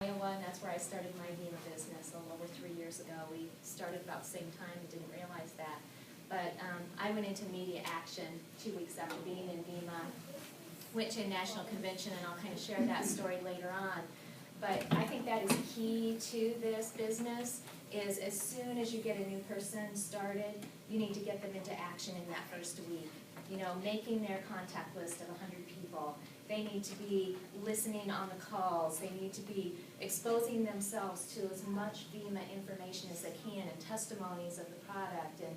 Iowa, and that's where I started my VEMA business a little over 3 years ago. We started about the same time and didn't realize that. But I went into media action 2 weeks after being in VEMA, went to a national convention, and I'll kind of share that story later on. But I think that is key to this business, is as soon as you get a new person started, you need to get them into action in that first week. You know, making their contact list of 100 people. They need to be listening on the calls. They need to be exposing themselves to as much VEMA information as they can and testimonies of the product. And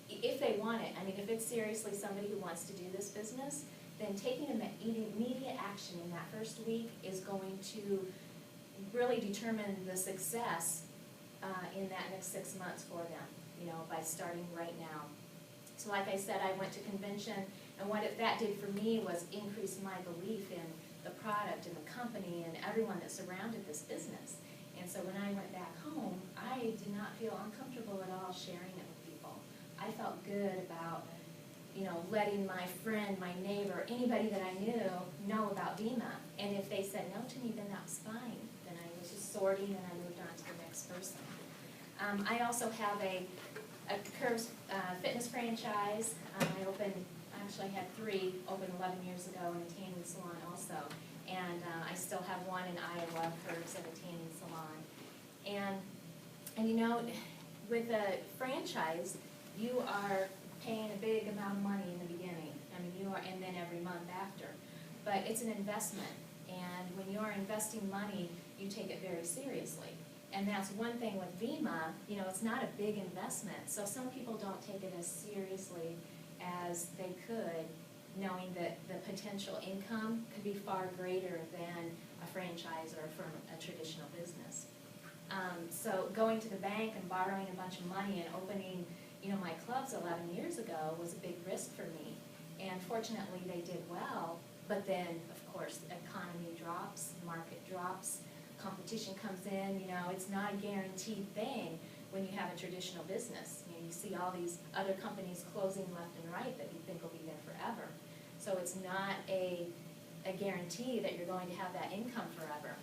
if they want it, I mean, if it's seriously somebody who wants to do this business, then taking immediate action in that first week is going to really determine the success in that next 6 months for them, you know, by starting right now. So like I said, I went to convention, and what that did for me was increase my belief in the product and the company and everyone that surrounded this business. And so when I went back home, I did not feel uncomfortable at all sharing it with people. I felt good about, you know, letting my friend, my neighbor, anybody that I knew know about VEMA. And if they said no to me, then that was fine. Then I was just sorting and I moved on to the next person. I also have a Curves fitness franchise. I actually had 3, opened 11 years ago in a tanning salon also. And I still have one in Iowa, Curves, at a tanning salon. And you know, with a franchise, you are paying a big amount of money in the beginning. I mean, you are, and then every month after. But it's an investment. And when you are investing money, you take it very seriously. And that's one thing with VEMA, you know, it's not a big investment. So some people don't take it as seriously as they could, knowing that the potential income could be far greater than a franchise or from a traditional business. So going to the bank and borrowing a bunch of money and opening, you know, my clubs 11 years ago was a big risk for me. And fortunately they did well, but then of course the economy drops, market drops, competition comes in, you know, it's not a guaranteed thing when you have a traditional business. You know, you see all these other companies closing left and right that you think will be there forever. So it's not a guarantee that you're going to have that income forever.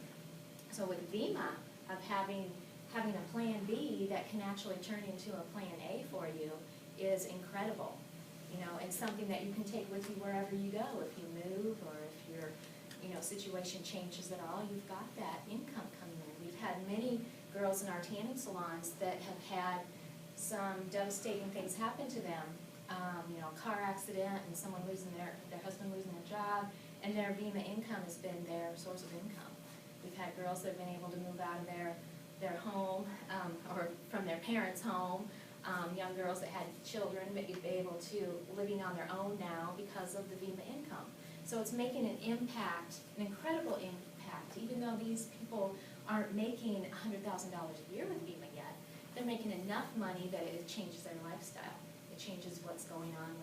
So with VEMA, of having a plan B that can actually turn into a plan A for you is incredible. You know, and something that you can take with you wherever you go. If you move or if your, you know, situation changes at all, you've got that income coming in. We've had many girls in our tanning salons that have had some devastating things happen to them. You know, car accident and someone losing their husband losing their job, and their VEMA income has been their source of income. We've had girls that have been able to move out of their home or from their parents' home. Young girls that had children but you'd be able to living on their own now because of the VEMA income. So it's making an impact, an incredible impact, even though these people aren't making $100,000 a year with VEMA yet. They're making enough money that it changes their lifestyle. It changes what's going on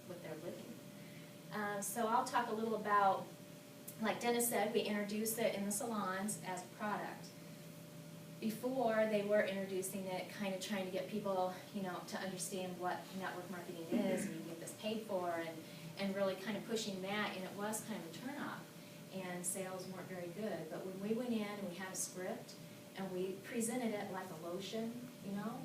with their living. So I'll talk a little about, like Dennis said, we introduce it in the salons as a product. Before, they were introducing it, kind of trying to get people, you know, to understand what network marketing is, and you get this paid for, and really kind of pushing that, and it was kind of a turnoff, and sales weren't very good. But when we went in and we had a script, and we presented it like a lotion, you know,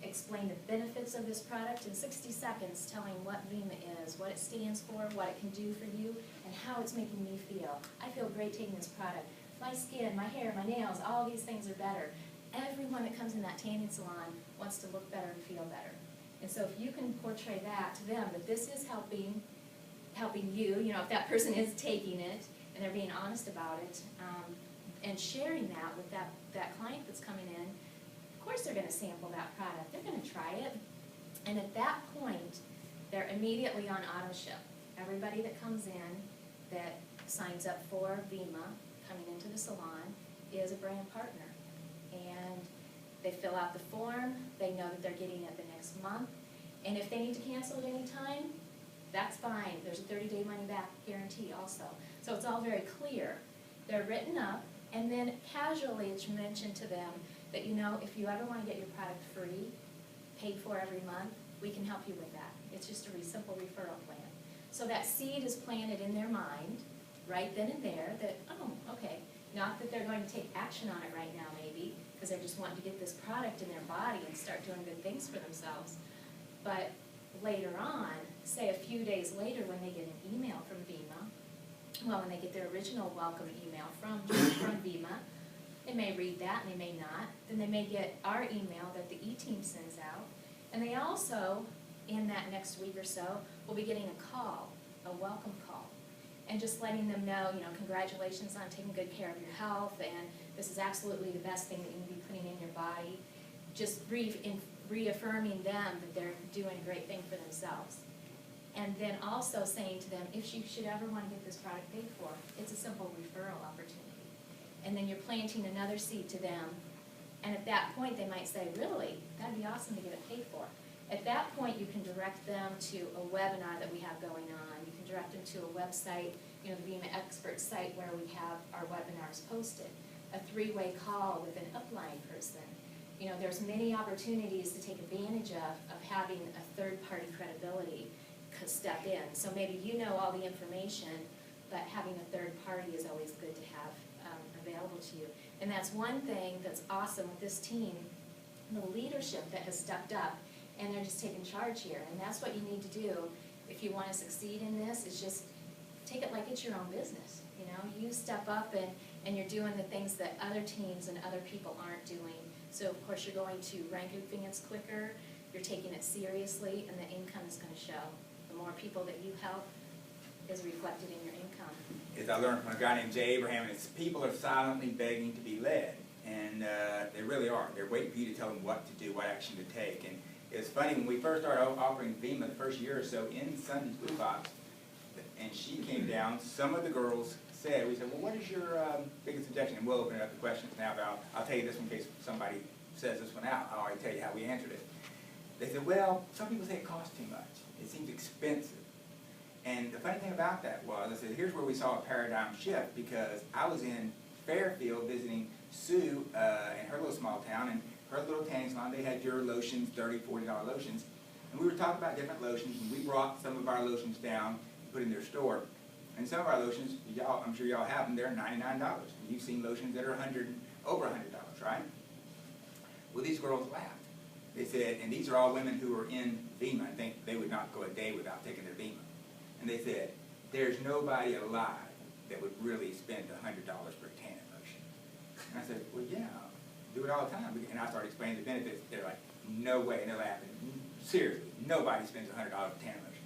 explained the benefits of this product in 60 seconds, telling what VEMA is, what it stands for, what it can do for you, and how it's making me feel. I feel great taking this product. My skin, my hair, my nails, all these things are better. Everyone that comes in that tanning salon wants to look better and feel better. And so if you can portray that to them, that this is helping you, you know, if that person is taking it and they're being honest about it, and sharing that with that client that's coming in, of course they're going to sample that product. They're going to try it. And at that point, they're immediately on auto ship. Everybody that comes in that signs up for VEMA coming into the salon is a brand partner. And they fill out the form, they know that they're getting it the next month, and if they need to cancel at any time, that's fine. There's a 30-day money-back guarantee also. So it's all very clear. They're written up, and then casually it's mentioned to them that, you know, if you ever want to get your product free, paid for every month, we can help you with that. It's just a simple referral plan. So that seed is planted in their mind right then and there that, oh, okay, Not that they're going to take action on it right now, maybe, because they're just wanting to get this product in their body and start doing good things for themselves. But later on, say a few days later when they get an email from VEMA, well, when they get their original welcome email from VEMA, they may read that and they may not. Then they may get our email that the E-team sends out. And they also, in that next week or so, will be getting a call, a welcome call. And just letting them know, congratulations on taking good care of your health, and this is absolutely the best thing that you can be putting in your body. Just reaffirming them that they're doing a great thing for themselves. And then also saying to them, if you should ever want to get this product paid for, it's a simple referral opportunity. And then you're planting another seed to them, and at that point they might say, really, that'd be awesome to get it paid for. At that point, you can direct them to a webinar that we have going on. You can direct them to a website, the VEMA Expert site where we have our webinars posted. A three-way call with an upline person. There's many opportunities to take advantage of having a third-party credibility step in. So maybe you know all the information, but having a third party is always good to have available to you. And that's one thing that's awesome with this team, the leadership that has stepped up, and they're just taking charge here. And that's what you need to do if you want to succeed in this, is just take it like it's your own business. You step up and you're doing the things that other teams and other people aren't doing. So of course you're going to rank advance quicker, you're taking it seriously, and the income is going to show. The more people that you help is reflected in your income. As I learned from a guy named Jay Abraham, it's people are silently begging to be led. And they really are. They're waiting for you to tell them what to do, what action to take. And it's funny, when we first started offering VEMA the first year or so in Sunday's Blue Box, and she came down, some of the girls said, we said, well, what is your biggest objection? And we'll open it up to questions now, but I'll tell you this one in case somebody says this one out. I'll already tell you how we answered it. They said, well, some people say it costs too much. It seems expensive. And the funny thing about that was, I said, here's where we saw a paradigm shift, because I was in Fairfield visiting Sue in her little small town, and her little tanning salon, they had your lotions, $30, $40 lotions. And we were talking about different lotions, and we brought some of our lotions down and put in their store. And some of our lotions, I'm sure y'all have them, they're $99. And you've seen lotions that are over $100, right? Well, these girls laughed. They said, and these are all women who are in VEMA. I think they would not go a day without taking their VEMA. And they said, there's nobody alive that would really spend $100 for a tanning lotion. And I said, well, yeah, do it all the time. And I started explaining the benefits. They're like, no way. And they're laughing. Seriously, nobody spends $100 for a tanning lotion.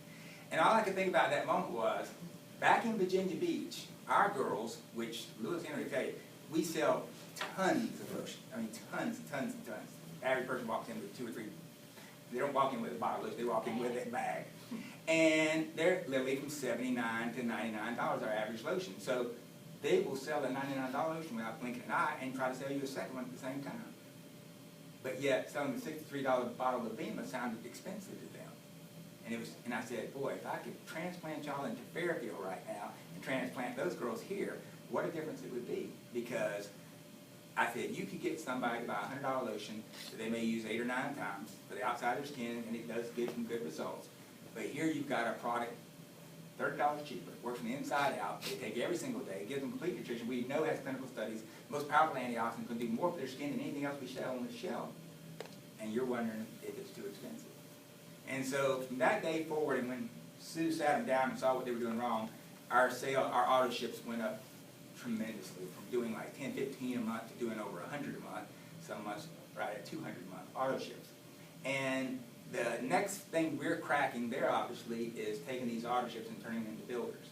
And all I could think about at that moment was, back in Virginia Beach, our girls, which Louis Henry will tell you, we sell tons of lotion. I mean, tons and tons. The average person walks in with 2 or 3. They don't walk in with a bottle of lotion, they walk in with a bag. And they're literally from $79 to $99, our average lotion. So they will sell a $99 lotion without blinking an eye and try to sell you a second one at the same time. But yet, selling a $63 bottle of VEMA sounded expensive to them. And I said, boy, if I could transplant y'all into Fairfield right now and transplant those girls here, what a difference it would be. Because I said, you could get somebody to buy a $100 lotion that they may use 8 or 9 times for the outside of their skin, and it does give them good results. But here you've got a product, $30 cheaper, works from the inside out, they take every single day, gives them complete nutrition. We know has clinical studies, most powerful antioxidants, can do more for their skin than anything else we sell on the shelf. And you're wondering if it's too expensive. And so from that day forward, and when Sue sat them down and saw what they were doing wrong, our auto ships went up tremendously, from doing like 10, 15 a month to doing over 100 a month, some months right at 200 a month auto ships. And the next thing we're cracking there, obviously, is taking these auto ships and turning them into builders.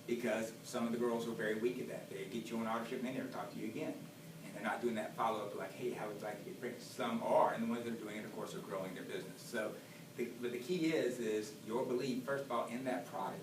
Because some of the girls are very weak at that. They get you on an auto ship and they never talk to you again. And they're not doing that follow-up like, hey, how would you like to get pregnant? Some are, and the ones that are doing it, of course, are growing their business. So, but the key is your belief, first of all, in that product.